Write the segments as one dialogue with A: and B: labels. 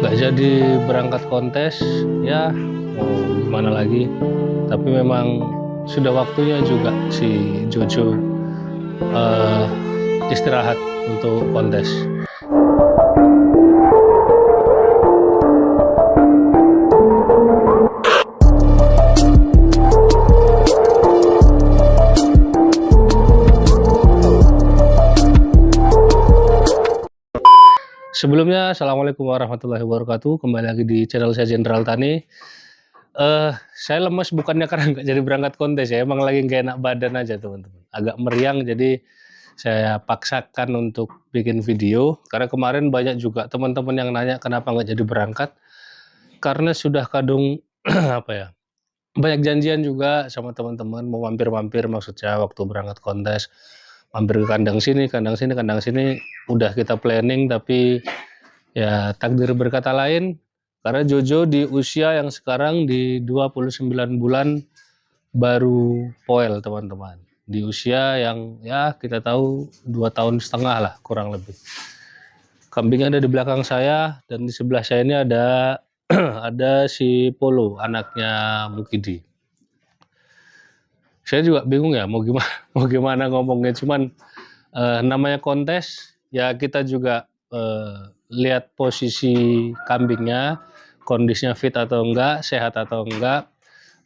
A: nggak jadi berangkat kontes, ya mau gimana lagi. Tapi memang sudah waktunya juga si Jojo istirahat untuk kontes. Sebelumnya, Assalamualaikum warahmatullahi wabarakatuh. Kembali lagi di channel saya Jenderal Tani. Saya lemes bukannya karena nggak jadi berangkat kontes ya, emang lagi nggak enak badan aja teman-teman. Agak meriang, jadi saya paksakan untuk bikin video. Karena kemarin banyak juga teman-teman yang nanya kenapa nggak jadi berangkat. Karena sudah kadung apa ya, banyak janjian juga sama teman-teman mau mampir-mampir, maksudnya waktu berangkat kontes. Mampir ke kandang sini, kandang sini, kandang sini, udah kita planning tapi ya takdir berkata lain, karena Jojo di usia yang sekarang di 29 bulan baru poel teman-teman. Di usia yang ya kita tahu 2,5 tahun lah kurang lebih. Kambing ada di belakang saya dan di sebelah saya ini ada ada si Polo, anaknya Mukidi. Saya juga bingung ya mau gimana ngomongnya, cuman namanya kontes ya kita juga lihat posisi kambingnya, kondisinya fit atau enggak, sehat atau enggak,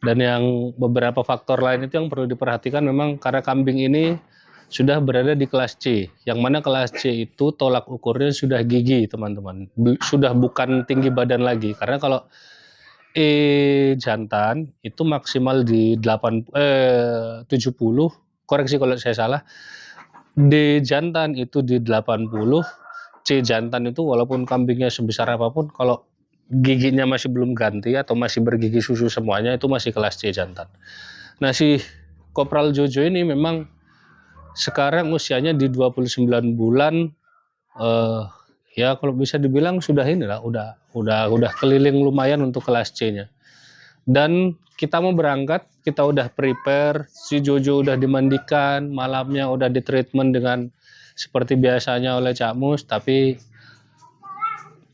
A: dan yang beberapa faktor lain itu yang perlu diperhatikan. Memang karena kambing ini sudah berada di kelas C, yang mana kelas C itu tolak ukurnya sudah gigi teman-teman, sudah bukan tinggi badan lagi. Karena kalau jantan itu maksimal di 70, koreksi kalau saya salah. D jantan itu di 80, C jantan itu walaupun kambingnya sebesar apapun, kalau giginya masih belum ganti atau masih bergigi susu semuanya, itu masih kelas C jantan. Nah, si Kopral Jojo ini memang sekarang usianya di 29 bulan, ya kalau bisa dibilang sudah inilah, udah keliling lumayan untuk kelas C-nya. Dan kita mau berangkat, kita udah prepare, si Jojo udah dimandikan, malamnya udah di treatment dengan seperti biasanya oleh Cak Mus, tapi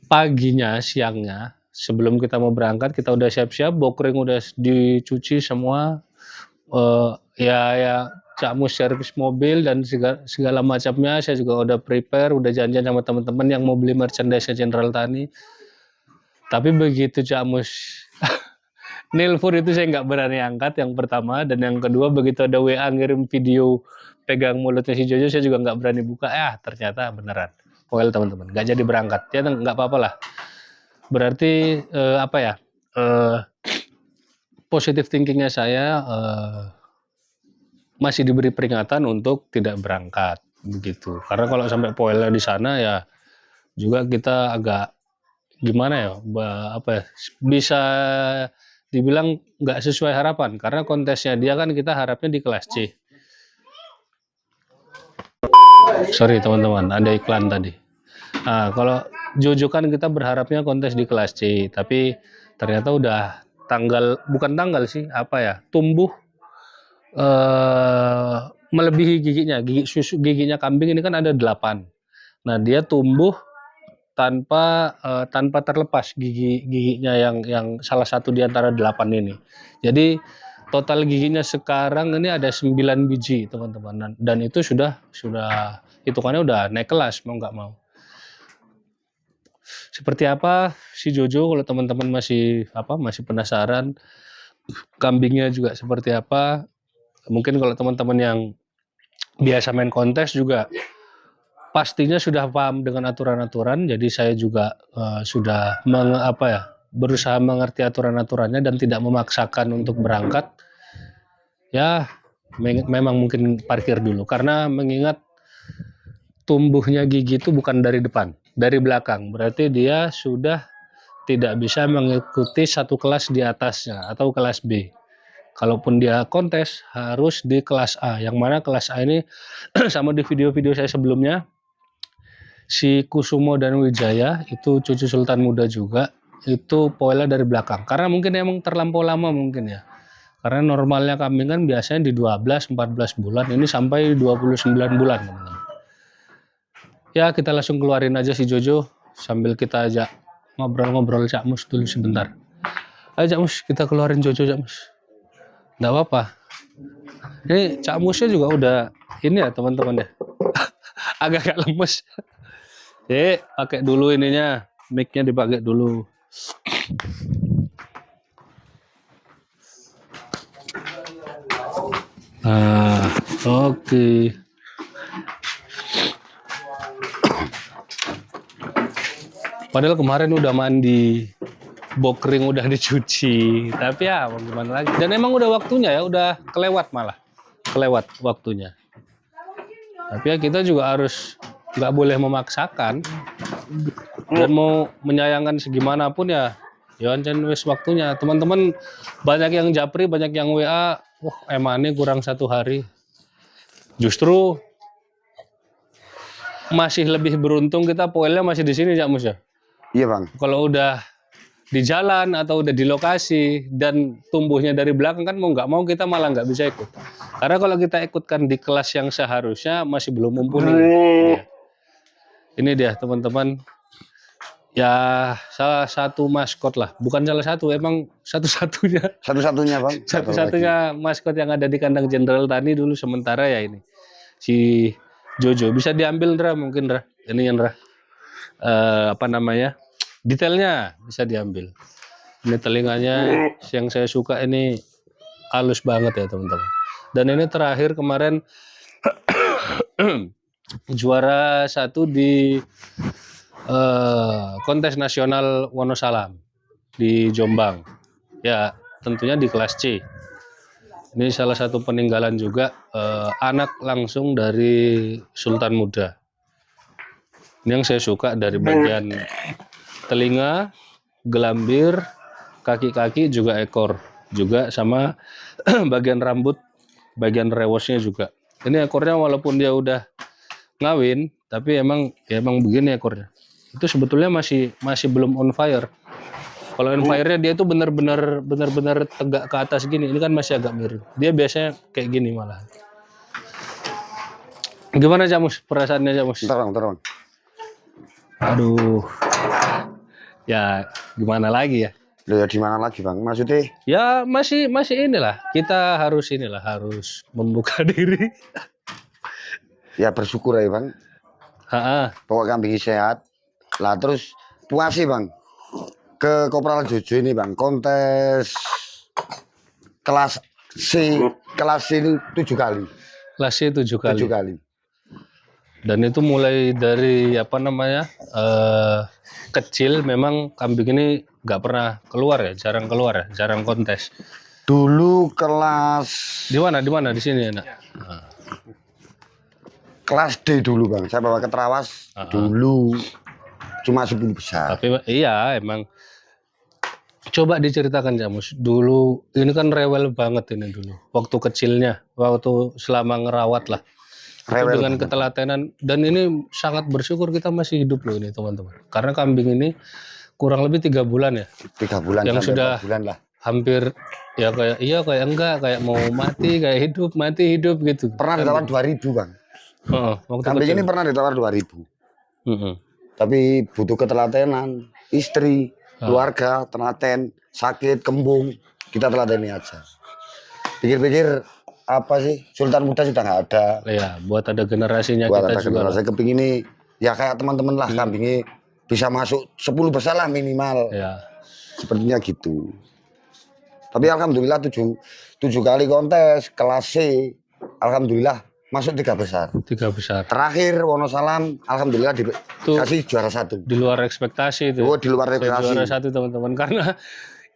A: paginya, siangnya, sebelum kita mau berangkat, kita udah siap-siap, bokring udah dicuci semua, ya Cak Mus servis mobil dan segala macamnya. Saya juga udah prepare, udah janjian sama teman-teman yang mau beli merchandise Jenderal Tani. Tapi begitu Cak Mus nelpon itu saya nggak berani angkat, yang pertama, dan yang kedua begitu ada WA ngirim video pegang mulutnya si Jojo, saya juga nggak berani buka. Ternyata beneran poel teman-teman, nggak jadi berangkat. Ya nggak apa-apa lah. Berarti positif thinkingnya saya masih diberi peringatan untuk tidak berangkat begitu. Karena kalau sampai poelnya di sana ya juga kita agak gimana ya, bisa dibilang nggak sesuai harapan, karena kontesnya dia kan kita harapnya di kelas C. Sorry teman-teman, ada iklan tadi. Nah, kalau Jojo kan kita berharapnya kontes di kelas C, tapi ternyata udah tumbuh melebihi giginya. Giginya kambing ini kan ada 8. Nah, dia tumbuh tanpa terlepas giginya yang salah satu di antara 8 ini. Jadi total giginya sekarang ini ada 9 biji teman-teman, dan itu sudah hitungannya udah naik kelas mau nggak mau. Seperti apa si Jojo, kalau teman-teman masih penasaran kambingnya juga seperti apa, mungkin kalau teman-teman yang biasa main kontes juga pastinya sudah paham dengan aturan-aturan. Jadi saya juga sudah berusaha mengerti aturan-aturannya dan tidak memaksakan untuk berangkat. Ya memang mungkin parkir dulu, karena mengingat tumbuhnya gigi itu bukan dari depan, dari belakang. Berarti dia sudah tidak bisa mengikuti satu kelas di atasnya atau kelas B. Kalaupun dia kontes harus di kelas A, yang mana kelas A ini sama di video-video saya sebelumnya, si Kusumo dan Wijaya itu cucu Sultan muda juga, itu poelnya dari belakang. Karena mungkin emang terlampau lama mungkin ya. Karena normalnya kambing kan biasanya di 12-14 bulan, ini sampai 29 bulan teman-teman. Ya kita langsung keluarin aja si Jojo sambil kita ajak ngobrol-ngobrol Cak Mus dulu sebentar. Ayo Cak Mus, kita keluarin Jojo Cak Mus. Nggak apa-apa. Ini Cak Musnya juga udah ini ya teman-teman ya. Agak-agak lemes. Pakai dulu ininya, mic-nya dipakai dulu. Oke. Padahal kemarin udah mandi, bokring udah dicuci, tapi ya mau gimana lagi. Dan emang udah waktunya ya, udah kelewat waktunya. Tapi ya kita juga harus nggak boleh memaksakan dan mau menyayangkan segimanapun ya ancen wis waktunya. Teman-teman banyak yang japri, banyak yang WA, emane kurang 1 hari. Justru masih lebih beruntung kita poelnya masih di sini Cak Mus ya.
B: Iya Bang.
A: Kalau udah di jalan atau udah di lokasi dan tumbuhnya dari belakang kan mau nggak mau kita malah nggak bisa ikut. Karena kalau kita ikutkan di kelas yang seharusnya masih belum mumpuni. Ini dia teman-teman. Ya salah satu maskot lah, bukan salah satu, emang satu-satunya.
B: Satu-satunya Bang.
A: Satu-satunya maskot yang ada di kandang Jenderal Tani dulu sementara ya ini. Si Jojo bisa diambil Ndra mungkin Ndra. Ini yang Ndra. Detailnya bisa diambil. Ini telinganya yang saya suka ini halus banget ya teman-teman. Dan ini terakhir kemarin juara 1 di kontes nasional Wonosalam di Jombang. Ya tentunya di kelas C. Ini salah satu peninggalan juga anak langsung dari Sultan Muda. Ini yang saya suka dari bagian telinga, gelambir, kaki-kaki juga ekor, juga sama bagian rambut, bagian rewosnya juga. Ini ekornya walaupun dia udah ngawin, tapi emang begini ekornya. Itu sebetulnya masih belum on fire. Kalau on fire-nya dia tuh benar-benar tegak ke atas gini. Ini kan masih agak miring. Dia biasanya kayak gini malah. Gimana Cak Mus perasaannya Cak Mus?
B: Bentar Bang.
A: Aduh. Ya gimana lagi ya?
B: Loh ya di mana lagi Bang? Maksudnya?
A: Ya masih inilah. Kita harus membuka diri.
B: Ya bersyukur ya Bang. Pokok kambing sehat. Lah terus puas sih Bang. Ke Kopral Jojo ini Bang. Kontes kelas C ini 7 kali.
A: Kelas C 7 kali.
B: 7 kali.
A: Dan itu mulai dari kecil memang kambing ini nggak pernah keluar ya, jarang kontes.
B: Dulu kelas
A: di mana di sini ya nak?
B: Kelas D dulu Bang, saya bawa ke Trawas dulu cuma 10 besar.
A: Tapi iya emang coba diceritakan Cak Mus. Dulu ini kan rewel banget ini dulu. Waktu kecilnya, waktu selama ngerawat lah. Rewel dengan ketelatenan dan ini sangat bersyukur kita masih hidup loh ini teman-teman. Karena kambing ini kurang lebih 3 bulan ya.
B: 3 bulan
A: yang sudah
B: bulan lah.
A: Hampir ya kayak enggak, kayak mau mati, kayak hidup gitu.
B: Pernah ditawar 2.000 Bang. Kambing ini pernah ditawar 2.000. Tapi butuh ketelatenan, istri, keluarga, telaten, sakit, kembung, kita telateni aja. Pikir-pikir apa sih, Sultan Muda sudah nggak ada.
A: Ya, buat ada generasinya
B: buat
A: kita
B: ada
A: juga.
B: Generasi keping ini ya kayak teman-teman lah kambingnya bisa masuk 10 besar lah minimal.
A: Ya.
B: Sepertinya gitu. Tapi alhamdulillah 7 kali kontes kelas C, alhamdulillah masuk 3 besar.
A: 3 besar.
B: Terakhir Wonosalam alhamdulillah dikasih juara 1.
A: Di luar ekspektasi itu.
B: Oh, di luar ekspektasi.
A: Juara 1 teman-teman karena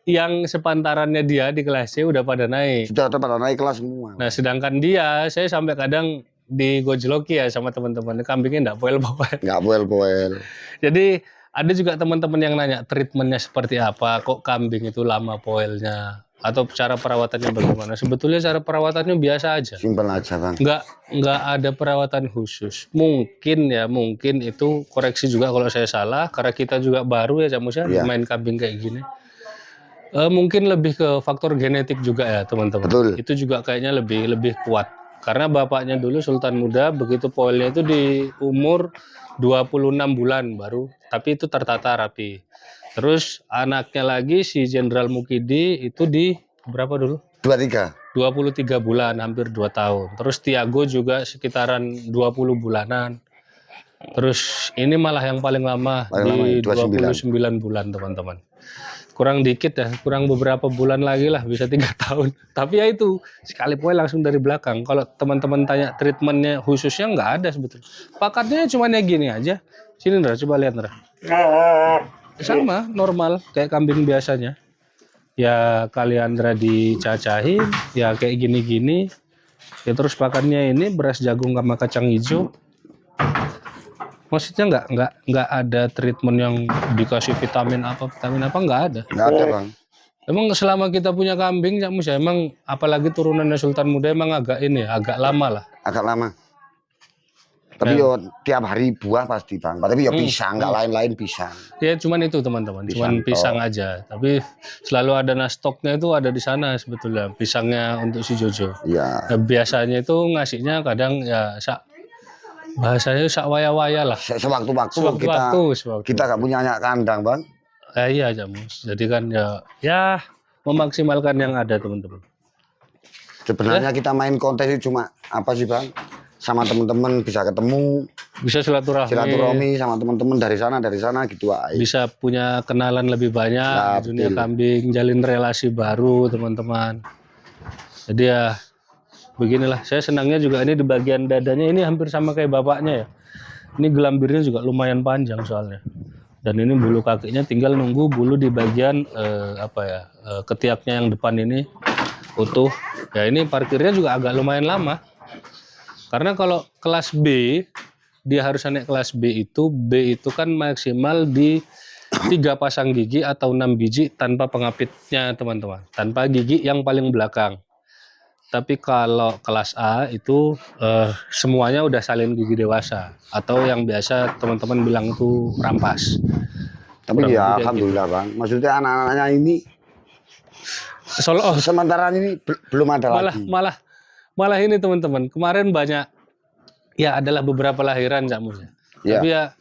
A: yang sepantarannya dia di kelas C udah pada naik.
B: Sudah pada naik kelas semua.
A: Nah, sedangkan dia, saya sampai kadang digojloki ya sama teman-teman, kambingnya nggak poel-poel.
B: Nggak poel-poel.
A: Jadi ada juga teman-teman yang nanya treatmentnya seperti apa, kok kambing itu lama poelnya, atau cara perawatannya bagaimana. Sebetulnya cara perawatannya biasa aja.
B: Simpel aja Bang.
A: Nggak ada perawatan khusus. Mungkin itu koreksi juga kalau saya salah, karena kita juga baru ya Cak Mus ya, main kambing kayak gini. Mungkin lebih ke faktor genetik juga ya teman-teman.
B: Betul.
A: Itu juga kayaknya lebih kuat. Karena bapaknya dulu Sultan Muda begitu poelnya itu di umur 26 bulan baru, tapi itu tertata rapi. Terus anaknya lagi si Jenderal Mukidi itu di berapa dulu?
B: 23.
A: 23 bulan, hampir 2 tahun. Terus Tiago juga sekitaran 20 bulanan. Terus ini malah yang paling lama di 29 bulan, teman-teman. Kurang dikit ya, kurang beberapa bulan lagi lah, bisa 3 tahun. Tapi ya itu, sekali poin langsung dari belakang. Kalau teman-teman tanya treatmentnya khususnya nggak ada sebetulnya. Pakatnya cuma ya gini aja. Sini Ndra, coba lihat Ndra. Sama, normal, kayak kambing biasanya. Ya kalian Ndra dicacahin, ya kayak gini-gini. Ya terus pakannya ini beras jagung sama kacang hijau. Maksudnya nggak ada treatment yang dikasih vitamin apa nggak ada.
B: Nggak ada Bang.
A: Emang selama kita punya kambing ya Mus, emang apalagi turunannya Sultan Muda emang agak lama lah.
B: Agak lama. Tapi yo tiap hari buah pasti Bang. Tapi yo pisang, nggak lain-lain pisang.
A: Ya cuman itu teman-teman, cuman pisang aja. Tapi selalu ada stoknya itu ada di sana sebetulnya, pisangnya untuk si Jojo.
B: Iya.
A: Nah, biasanya itu ngasihnya kadang ya bahasanya sak waya-waya lah.
B: Sewaktu-waktu kita nggak punya anak kandang Bang.
A: Iya aja Mus. Jadi kan ya memaksimalkan yang ada teman-teman.
B: Sebenarnya kita main kontes itu cuma apa sih Bang? Sama teman-teman bisa ketemu,
A: bisa silaturahmi
B: sama teman-teman dari sana gitu aja.
A: Bisa punya kenalan lebih banyak di dunia kambing, jalin relasi baru teman-teman. Jadi ya beginilah, saya senangnya juga ini di bagian dadanya ini hampir sama kayak bapaknya ya. Ini gelambirnya juga lumayan panjang soalnya. Dan ini bulu kakinya tinggal nunggu bulu di bagian ketiaknya yang depan ini utuh. Ya ini parkirnya juga agak lumayan lama. Karena kalau kelas B, dia harus naik kelas B itu kan maksimal di 3 pasang gigi atau 6 biji tanpa pengapitnya teman-teman. Tanpa gigi yang paling belakang. Tapi kalau kelas A itu semuanya udah salin gigi dewasa. Atau yang biasa teman-teman bilang itu rampas.
B: Tapi ya alhamdulillah gitu. Bang. Maksudnya anak-anaknya ini sementara ini belum ada lagi.
A: Malah ini teman-teman, kemarin banyak, ya adalah beberapa lahiran Cak Mus. Ya. Tapi ya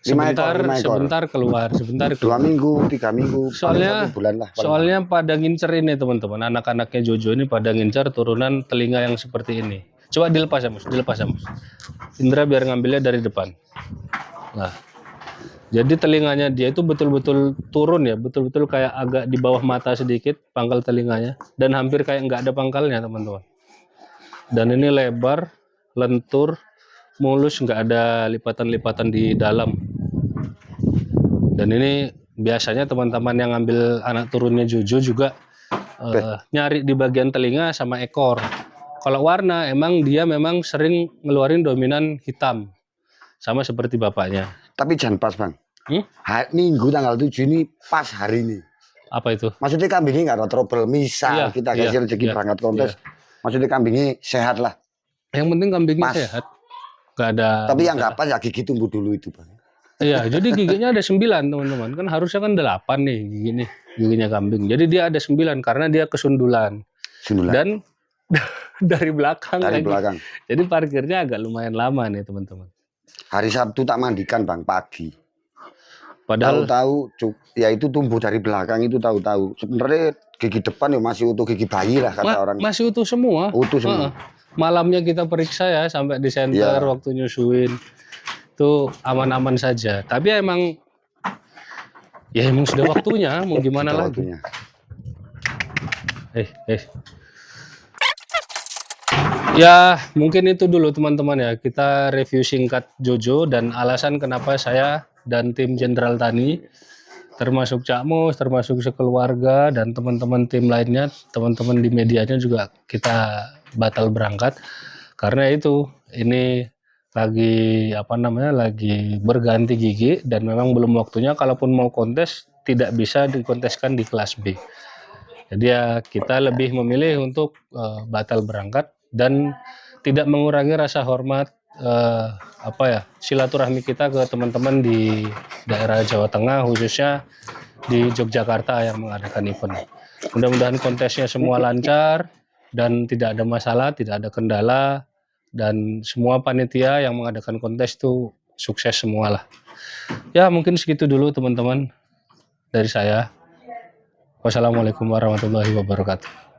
A: sebentar keluar.
B: 2 minggu, 3 minggu,
A: soalnya
B: 1 bulan lah.
A: Soalnya pada ngincer ini teman-teman, anak-anaknya Jojo ini pada ngincer turunan telinga yang seperti ini. Coba dilepas ya Mus. Indra biar ngambilnya dari depan. Nah, jadi telinganya dia itu betul-betul turun ya, betul-betul kayak agak di bawah mata sedikit pangkal telinganya, dan hampir kayak nggak ada pangkalnya teman-teman. Dan ini lebar, lentur, mulus, nggak ada lipatan-lipatan di dalam. Dan ini biasanya teman-teman yang ngambil anak turunnya Jojo juga nyari di bagian telinga sama ekor. Kalau warna dia memang sering ngeluarin dominan hitam, sama seperti bapaknya.
B: Tapi jangan pas Bang. Minggu tanggal 7 ini pas hari ini.
A: Apa itu?
B: Maksudnya kambingnya nggak ada trouble. Misal kita kasih rezeki berangkat kontes. Maksudnya kambingnya sehat lah.
A: Yang penting kambingnya sehat. Gak ada.
B: Tapi yang nggak pas ya gigi tumbuh dulu itu Bang.
A: Iya, jadi giginya ada 9 teman-teman. Kan harusnya kan 8 nih giginya kambing. Jadi dia ada 9 karena dia kesundulan. Dan dari belakang. Jadi parkirnya agak lumayan lama nih teman-teman.
B: Hari Sabtu tak mandikan Bang pagi.
A: Padahal
B: tahu ya itu tumbuh dari belakang itu tahu. Sebenarnya gigi depan ya masih utuh, gigi bayi lah kata orang.
A: Masih utuh semua. Malamnya kita periksa ya sampai di center waktu nyusuin. Itu aman-aman saja. Tapi emang sudah waktunya, mau gimana lagi. Ya mungkin itu dulu teman-teman ya. Kita review singkat Jojo dan alasan kenapa saya dan tim Jenderal Tani, termasuk Cak Mus, termasuk sekeluarga dan teman-teman tim lainnya, teman-teman di medianya juga kita batal berangkat karena ini lagi lagi berganti gigi dan memang belum waktunya. Kalaupun mau kontes tidak bisa dikonteskan di kelas B. Jadi ya kita lebih memilih untuk batal berangkat dan tidak mengurangi rasa hormat silaturahmi kita ke teman-teman di daerah Jawa Tengah, khususnya di Yogyakarta yang mengadakan event. Mudah-mudahan kontesnya semua lancar dan tidak ada masalah, tidak ada kendala, dan semua panitia yang mengadakan kontes itu sukses semualah. Ya mungkin segitu dulu teman-teman. dari saya. Wassalamualaikum warahmatullahi wabarakatuh.